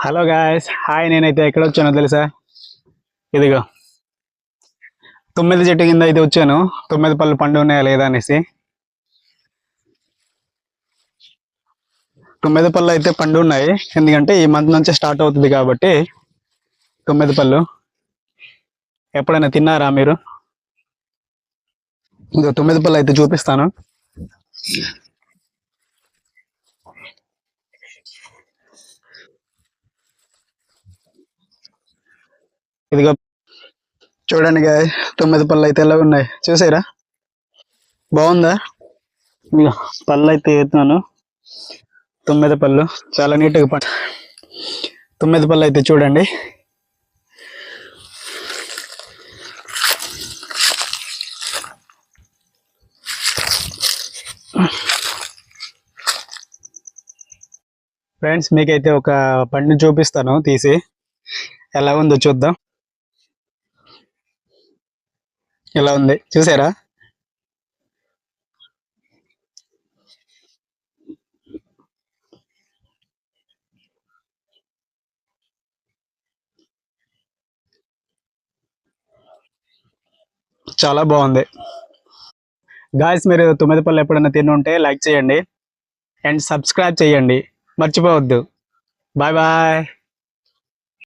Hello guys, hi. నేనైతే ఎక్కడ వచ్చానో తెలుసా? ఇదిగో తుమ్మెద చెట్టు కింద అయితే వచ్చాను. తుమ్మెద పళ్ళు పండు ఉన్నాయా లేదా అనేసి. తుమ్మెద పళ్ళు అయితే పండు ఉన్నాయి, ఎందుకంటే ఈ మంత్ నుంచి స్టార్ట్ అవుతుంది కాబట్టి. తుమ్మెద పళ్ళు ఎప్పుడైనా తిన్నారా మీరు? ఇదిగో తుమ్మెద పళ్ళు అయితే చూపిస్తాను. ఇదిగో చూడండి గాయ, తుమ్మెద పళ్ళు అయితే ఎలా ఉన్నాయి చూసారా? బాగుందా? ఇదిగో పళ్ళు అయితే ఎత్తున్నాను. తుమ్మెద పళ్ళు చాలా నీట్గా తుమ్మెద పళ్ళు అయితే చూడండి. ఫ్రెండ్స్, మీకైతే ఒక పండుని చూపిస్తాను తీసి, ఎలా ఉందో చూద్దాం. ఎలా ఉంది చూసారా? చాలా బాగుంది. గాయస్, మీరు తుమ్మెదపల్లి ఎప్పుడైనా తిని ఉంటే లైక్ చేయండి అండ్ సబ్స్క్రైబ్ చేయండి, మర్చిపోవద్దు. Bye bye.